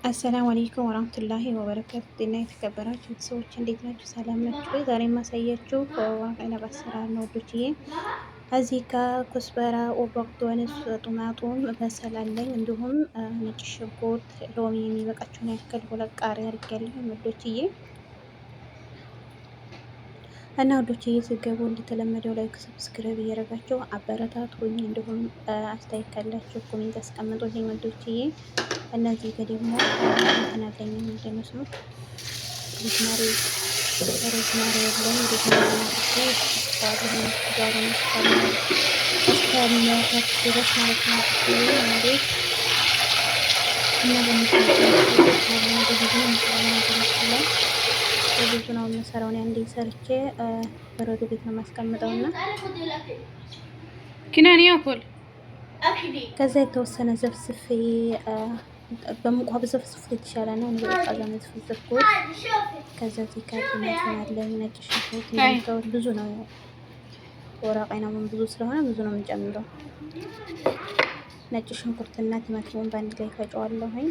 አሰላሙ አለይኩም ወራህመቱላሂ ወበረካቱ። ጤና የተከበራችሁ ሰዎች እንዴት ናችሁ? ሰላም ናችሁ? ዛሬ የማሳያችሁ አይነት አሰራር ነው ወዶችዬ። እዚህ ጋር ኩስበራ፣ በቆንጦንስ፣ ጡማጡም በሰላለኝ እንዲሁም ነጭ ሽንኩርት፣ ሎሚ የሚበቃችሁን ያክል ሁለት ቃሪያ አድርጌያለሁ ወዶችዬ። እና ወዶችዬ ስገቡ እንደተለመደው ላይክ ሰብስክራይብ እያደረጋችሁ አበረታቱኝ። እንዲሁም አስተያየት ካላችሁ ኮሜንት አስቀምጡልኝ ወዶችዬ። እነዚህ ጋር ደግሞ እንትናለኝ እንደነሱ ሮዝማሪ ያለኝ ድረስ ማለት ነው። ብዙ ነው የምሰራው እኔ አንዴ ሰርቼ በረዶ ቤት ነው የማስቀምጠው እና ኪናኒ ያኮል ከዛ የተወሰነ ዘፍስፌ በሙቋ በዘፍስፍ የተሻለ ነው። እኔ በቃ ዘፍስፍኩት። ከዛ እዚህ ጋር ትናለኝ ነጭ ሽንኩርት እንደምታዩት ብዙ ነው። ወራቃይ ነው ብዙ ስለሆነ ብዙ ነው የምንጨምረው። ነጭ ሽንኩርትና ቲማቲሙን በአንድ ላይ ፈጨዋለሁኝ።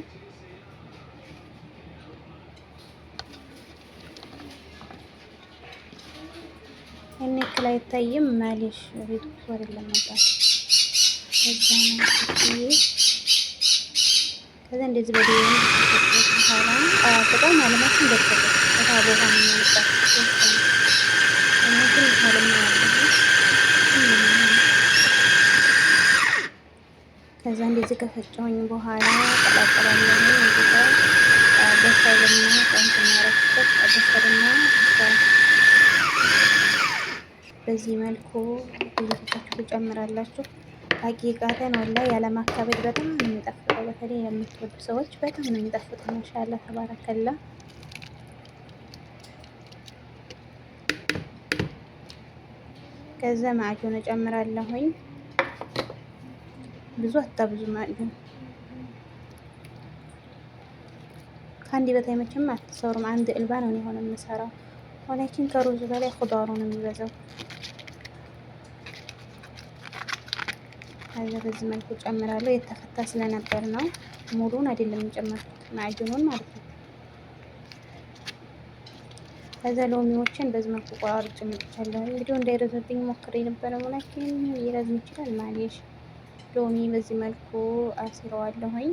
እኔ ክላይ አይታይም ማለሽ ቤት ውስጥ አይደለም ነበር። ከዛ እንደዚህ በደንብ በኋላ በጣም አለማችን እንደተቀበለ ቦታ ነው የሚመጣው። ከዛ እንደዚህ ከፈጨሁኝ በኋላ ቀላቀላለሁ። እዚህ ጋር በሰልና ቆንጆ ማረፍበት በሰልና በዚህ መልኩ ብዙዎቻችሁ ትጨምራላችሁ። ሀቂቃተን ወላሂ ያለማካበድ በጣም ነው የሚጣፍጠው። በተለይ የምትወዱ ሰዎች በጣም ነው የሚጣፍጠው። ማሻአላ ተባረከላ። ከዛ ማዕጁን እጨምራለሁኝ። ብዙ አታብዙ ማዕጁን። ከአንድ በታይ መቼም አትሰሩም። አንድ እልባ ነው የሆነ የምሰራው። ወላኪን ከሩዝ በላይ ኹዳሩ ነው የሚበዛው። ከዛ በዚህ መልኩ ጨምራለሁ። የተፈታ ስለነበር ነው ሙሉን አይደለም የጨመርኩት ማዕጁኑን ማለት ነው። ከዛ ሎሚዎችን በዚህ መልኩ ቆራርጬ መጥቻለሁ። እንግዲህ እንዳይረዝምብኝ ሞክሬ ነበረ ወላኪን ሊረዝም ይችላል ማለሽ። ሎሚ በዚህ መልኩ አስረዋለሁኝ።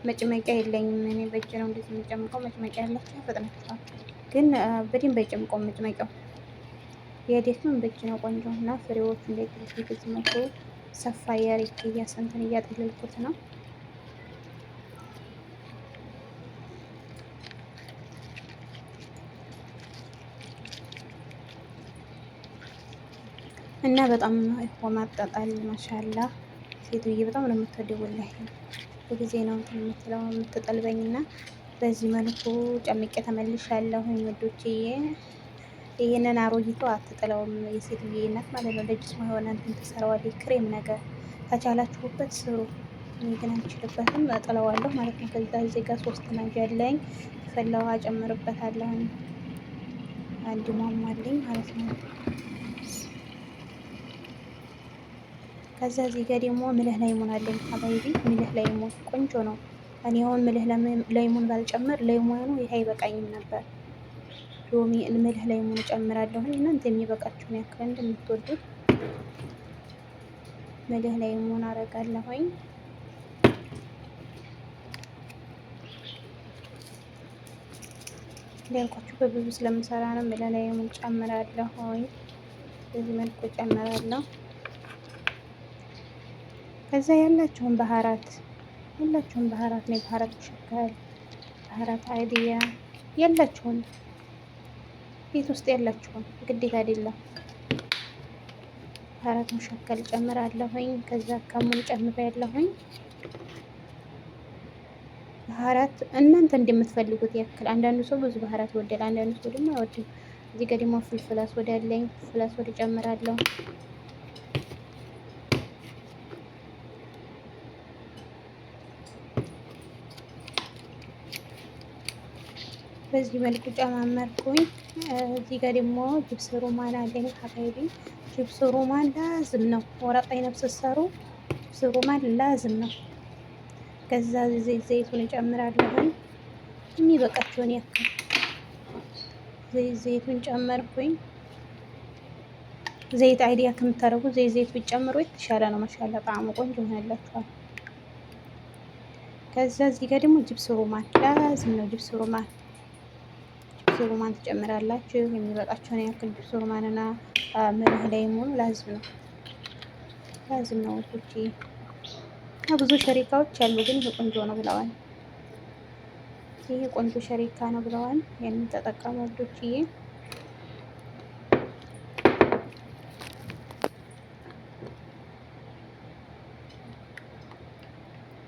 መጭመቂያ የለኝም እኔ በእጅ ነው እንደዚህ የምጨምቀው። መጭመቂያ ያላችሁ ፈጥናችኋል፣ ግን በደንብ አይጨምቀውም መጭመቂያው። የደክም በእጅ ነው ቆንጆ እና ፍሬዎቹ እንዳይገዙ በዚህ መልኩ ሰፋ ያሪክ እያሰንተን እያጠለልኩት ነው። እና በጣም ማጣጣል ማሻላ ሴትዬ በጣም ነው የምትወደው ወላሂ። በጊዜ ነው የምትለው የምትጠልበኝ እና በዚህ መልኩ ጨምቄ ተመልሻለሁኝ ወዶችዬ። ይሄንን አሮጊቷ አትጥለውም የሴትዬ እናት ማለት ነው። ለጅስማ የሆነ እንትን ትሰራዋለች ክሬም ነገር ከቻላችሁበት ስሩ። እኔ ግን አንችልበትም እጥለዋለሁ ማለት ነው። ከዛ እዚህ ጋር 3 ማንኪ ያለኝ የፈላ ውሃ ጨምርበታለሁ። አንድ ሟሟልኝ ማለት ነው። ከዛ እዚህ ጋር ደግሞ ምልህ ላይሙን አለኝ ሀባይቢ። ምልህ ላይሙን ቆንጆ ነው። እኔ አሁን ምልህ ላይሙን ባልጨምር ላይሙኑ ይሄ አይበቃኝም ነበር። ሎሚ ምልህ ላይሙን እጨምራለሁ። እናንተ የሚበቃችሁን ያክል እንደምትወዱት ምልህ ላይሙን አረጋለሁኝ። እንዳልኳችሁ በብዙ ስለምሰራ ነው። ምልህ ላይሙን ጨምራለሁኝ። በዚህ መልኩ ጨምራለሁ። ከዛ ያላችሁን ባህራት ነው። ባህራት ሽካል፣ ባህራት አይዲያ ያላችሁን ቤት ውስጥ ያላችሁን ግዴታ አይደለም። ባህራት ሙሸከል ጨምራለሁኝ። ከዛ ከሙን ጨምሬያለሁኝ። ባህራት እናንተ እንደምትፈልጉት ያክል። አንዳንዱ ሰው ብዙ ባህራት ይወዳል፣ አንዳንዱ ሰው ደግሞ አይወድም። እዚህ ጋር ደግሞ ፍልፍል አስወድ ያለኝ ፍልፍል አስወድ ጨምራለሁ። በዚህ መልኩ ጨማመርኩኝ። እዚህ ጋር ደግሞ ጅብስ ሩማን አለኝ ሀባይቢ። ጅብስ ሩማን ላዝም ነው። ወረቀ አይነብ ስትሰሩ ጅብስ ሩማን ላዝም ነው። ከዛ ዘይቱን እጨምራለሁ። የሚበቃቸውን ያክል ዘይቱን ጨመርኩኝ። ዘይት አይዲያ ከምታደርጉ ዘይት ብትጨምሩ የተሻለ ነው። ማሻላ ጣዕሙ ቆንጆ ይሆንላችኋል። ከዛ እዚህ ጋር ደግሞ ጅብስ ሩማን ላዝም ነው። ጅብስ ሩማን ትጨምራላችሁ። የሚበቃችሁን ያክል ጅብስ ሩማንና ምልህ ላይ ሙሉ ላዝም ነው ወዶቼ። ብዙ ሸሪካዎች አሉ፣ ግን ይሄ ቆንጆ ነው ብለዋል። ይሄ ቆንጆ ሸሪካ ነው ብለዋል። ያንን ተጠቀሙ ወዶችዬ።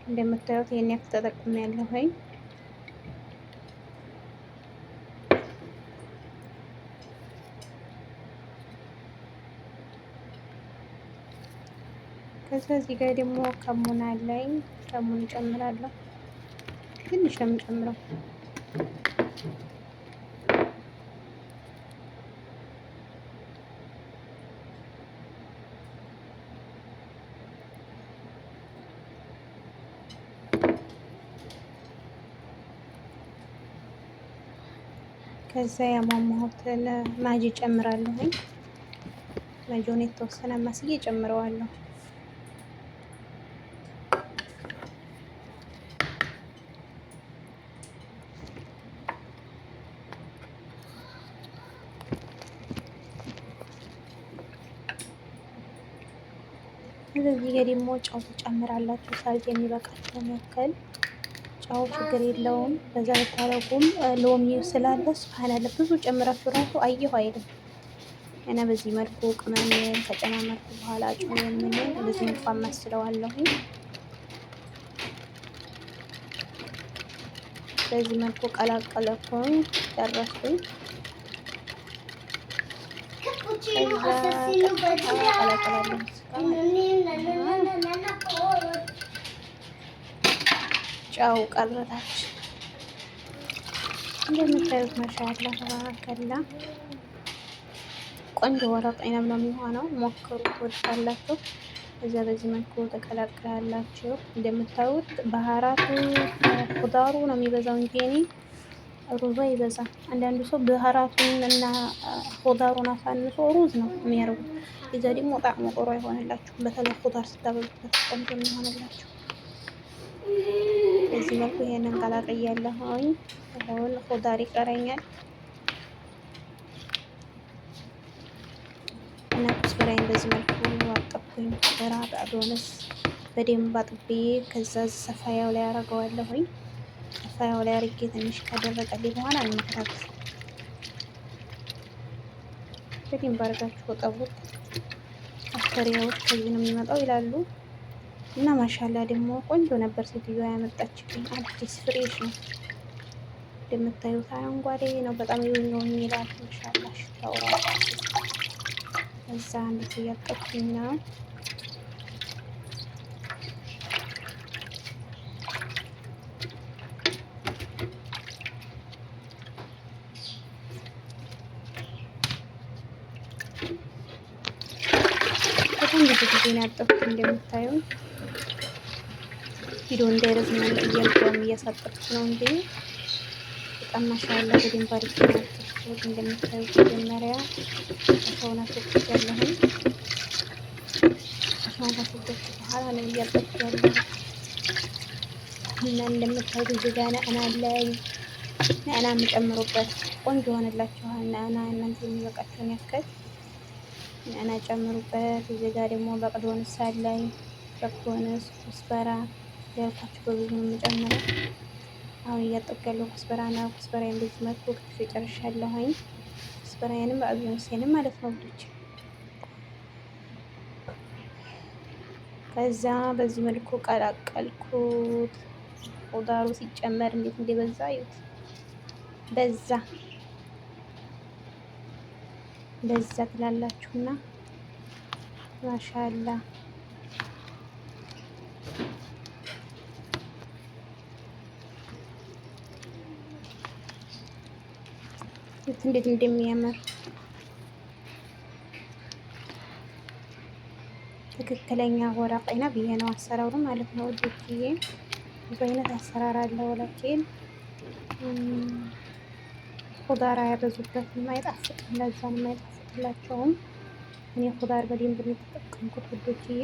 እንደምታዩት ይሄን ያክል ተጠቅሜያለሁኝ። ከዛ እዚህ ጋር ደግሞ ከሙን አለኝ። ከሙን እጨምራለሁ። ትንሽ ነው የምጨምረው። ከዛ ያሟሟሁትን ማጂ ጨምራለሁኝ። ማጂውን የተወሰነ ማስዬ ጨምረዋለሁ። እዚህ ጋር ደግሞ ጨው ትጨምራላችሁ። ሳልት የሚበቃችሁን ያክል ጨው ችግር የለውም። በዛ ብታረጉም ሎሚ ስላለ ስብሃናለ ብዙ ጨምራችሁ ራሱ አየሁ አይልም። እና በዚህ መልኩ ቅመም ከጨማመርኩ በኋላ ጨው ምን በዚህ መልኩ አማስለዋለሁ። በዚህ መልኩ ቀላቀለኩኝ፣ ጨረስኩኝ። ጨው ቀረታች። እንደምታዩት ማሻአላ ተባረከላ ቆንጆ ወረቅ አይነም ነው የሚሆነው። ሞክሩት፣ ትወዱታላችሁ። እዛ በዚህ መልኩ ተቀላቅላላችሁ። እንደምታዩት ባህራቱ ኹዳሩ ነው የሚበዛው እንጂ እኔ ሩዙ አይበዛም። አንዳንዱ ሰው ባህራቱን እና ኹዳሩን አሳንሶ ሩዝ ነው የሚያደርጉት። እዛ ደግሞ ጣዕሙ ጥሩ አይሆንላችሁም። በተለይ ኹዳር ስታበዙበት ቆንጆ የሚሆንላችሁ። በዚህ መልኩ ይሄንን ቀላቅያለሁኝ። አሁን ኹዳር ይቀረኛል እና ኩስበራይን በዚህ መልኩ አጠብኩኝ። ኩስበራ በአዶንስ በደንብ አጥቤ ከዛ ሰፋያው ላይ አደርገዋለሁኝ። ሰፋያው ላይ አድርጌ ትንሽ ካደረቀልኝ በኋላ እንከታተል። በደንብ አድርጋችሁ ወጠቡት። አፍተሪያዎች ከዚህ ነው የሚመጣው ይላሉ እና ማሻላ ደግሞ ቆንጆ ነበር። ሴትዮዋ ያመጣችልኝ አዲስ ፍሬሽ ነው። እንደምታዩት አረንጓዴ ነው በጣም ይሁን ይላል። ማሻላ ሽታው ራሱ እዛ እንዴት እያጠብኩኝ ነው። በጣም ብዙ ጊዜ ነው ያጠብኩት። እንደምታየው ቪዲዮ እንዳይረዝም እያልኩኝ እያሳጠብኩት ነው እንዴ። በጣም ማሻአላ በደንብ አድርጌ ነው ያጠብኩት። እንደምታዩት መጀመሪያ ሰውና ሰጥቼ ያለሁኝ ሰውና ሰጥቼ በኋላ ነው እያጠብኩት ያለሁት እና እንደምታዩት እዚህ ጋር ነአና አለኝ። ነአና የምጨምሩበት ቆንጆ ሆነላችኋል። ነአና እናንተ የሚበቃችሁን ያክል ነአና ጨምሩበት። እዚህ ጋር ደግሞ በቅዶንስ አለኝ። በቅዶንስ ኩስበራ ያልኳችሁ በብዙ ነው የምጨምረው። አሁን እያጠብኩ ያለው ኩስበራ ነው። ኩስበራዬን በዚህ መልኩ ክትፌ ጨርሻለሁኝ። ኩስበራዬንም በቅዶንሴንም ማለት ነው ልጅ። ከዛ በዚህ መልኩ ቀላቀልኩት። ኹዳሩ ሲጨመር እንዴት እንደበዛ እዩት። በዛ ትላላችሁና ማሻአላ እንዴት እንደሚያምር ትክክለኛ ወረቅ አይና ብዬ ነው አሰራሩ ማለት ነው ውዶችዬ። ብዙ አይነት አሰራር አለው። ላኪን ኩዳር አያበዙበትም፣ አይጣፍጥም። ለዛም አይጣፍጥላቸውም። እኔ ኩዳር በደንብ ነው የተጠቀምኩት ውዶችዬ።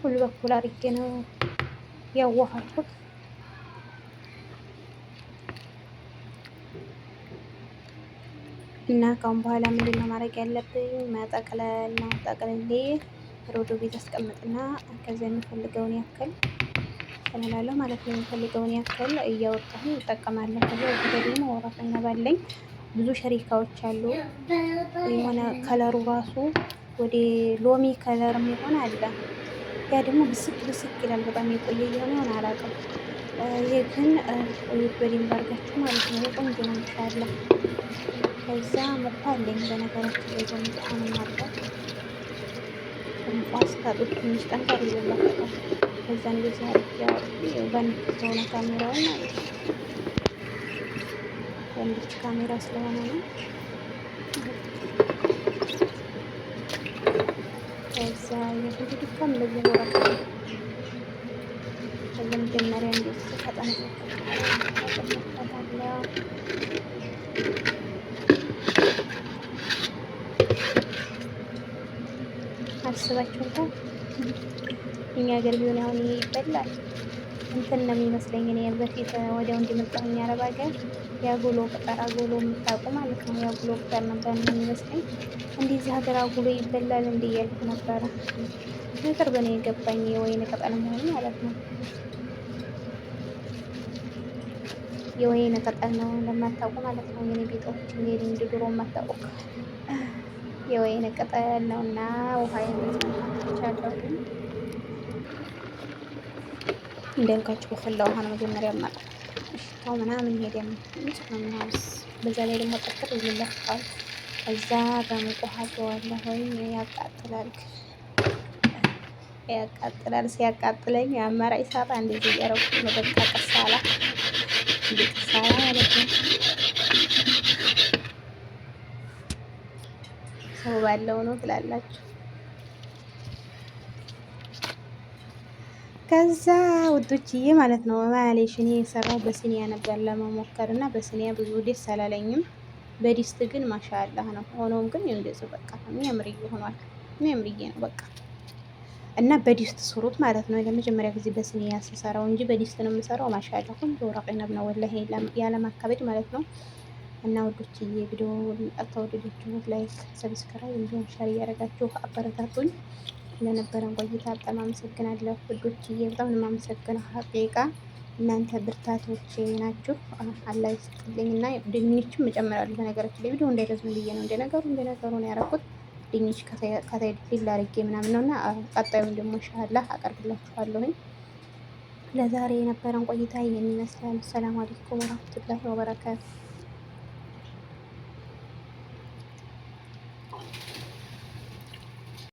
ሁሉ በኩል አድርጌ ነው ያዋሃድኩት። እና ካሁን በኋላ ምንድነው ማድረግ ያለብኝ? መጠቅለል ነው። ጠቅልሌ ሮዶ ቤት አስቀምጥና ከዚያ የሚፈልገውን ያክል እላለሁ ማለት ነው። የሚፈልገውን ያክል እያወጣሁ እጠቀማለሁ። ከዚያ ወደ ደግሞ ወራተኛ ባለኝ ብዙ ሸሪካዎች አሉ። የሆነ ከለሩ ራሱ ወደ ሎሚ ከለር የሚሆን አለ። ያ ደግሞ ብስክ ብስክ ይላል። በጣም የቆየ እየሆነ ይሆን አላውቅም። ይሄ ግን በደንብ አድርጋችሁ ማለት ነው። ቆንጆ ነው ይሻላል። ከዛ ሙቋ አለኝ በነገራችን ላይ በሙቋን ማድረግ ሙቋ ስታጡት ትንሽ ጠንከር ይበላል። ከዛ እንደዚህ አድርጌ ያወርድ በንክት ሆነ ካሜራውን ማለት ነው። በንክት ካሜራ ስለሆነ ነው። ከዛ የሁሉ ድካም እንደዚህ ወራል። መጀመሪያ እንደዚህ ተጠንቀቃለሁ። አስባችሁታል? እኛ ሀገር ቢሆን አሁን ይሄ ይበላል እንትን ነው የሚመስለኝ። እኔ በፊት ወዲያው እንዲመጣሁኝ አረብ ሀገር የአጉሎ ቅጠር አጉሎ የምታውቁ ማለት ነው። የአጉሎ ቅጠር ነበር ነው የሚመስለኝ። እንደዚህ ሀገር አጉሎ ይበላል እንዴ እያልኩ ነበረ። በቅርብ ነው የገባኝ የወይን ቅጠል መሆኑ ማለት ነው። የወይን ቅጠል ነው ለማታውቁ ማለት ነው። የኔ ቤቶች እንግዲህ እንደ ድሮ የማታውቁ የወይን ቅጠል ነው እና ውሃ የሚቻለው እንዳልኳችሁ በፈላ ውሃ ነው መጀመሪያ ማለት ሽታው ምናምን ሄደን ንጹህ ነው የሚሆንስ። በዛ ላይ ደግሞ ጥፍር ይለፋል። እዛ በሙቅ ውሃ አጥበዋለሁ። ያቃጥላል ያቃጥላል። ሲያቃጥለኝ አማራጭ ሳጣ እንደዚህ እያረኩ ነው። በቃ ቅሳላ ቅሳላ ማለት ነው። ሰው ባለው ነው ትላላችሁ። ከዛ ውዶችዬ ማለት ነው ማሌሽ እኔ የሰራው በሲኒያ ነበር ለመሞከር እና በሲኒያ ብዙ ደስ አላለኝም። በዲስት ግን ማሻአላህ ነው። ሆኖም ግን እንደዚህ በቃ የሚያምር ሆኗል። የሚያምርዬ ነው በቃ። እና በዲስት ስሩት ማለት ነው። ለመጀመሪያ ጊዜ በሲኒያ ስሰራው እንጂ በዲስት ነው የምሰራው። ማሻአላህ ሁሉ ወራቀነብ ነው ወላሂ ያለማካበድ ማለት ነው። እና ውዶችዬ ቪዲዮ ተወደዳችሁት ላይክ፣ ሰብስክራይብ እንዲሁም ሸር እያደረጋችሁ አበረታቱኝ። ለነበረን ቆይታ በጣም አመሰግናለሁ ውዶችዬ። በጣም ነው የማመሰግነው ሀቂቃ እናንተ ብርታቶቼ ናችሁ። አላህ ይስጥልኝ። እና ድንችም እጨምራለሁ በነገራችን ላይ ቪዲዮ እንዳይረዝም ብዬ ነው እንደነገሩ ነው ያደረኩት። ድንች ከታይ ፊል አድርጌ ምናምን ነው እና ቀጣዩን ደግሞ ኢንሻአላህ አቀርብላችኋለሁኝ። ለዛሬ የነበረን ቆይታ ይሄን ይመስላል። ሰላም አለይኩም ወራህመቱላሂ ወበረካቱ።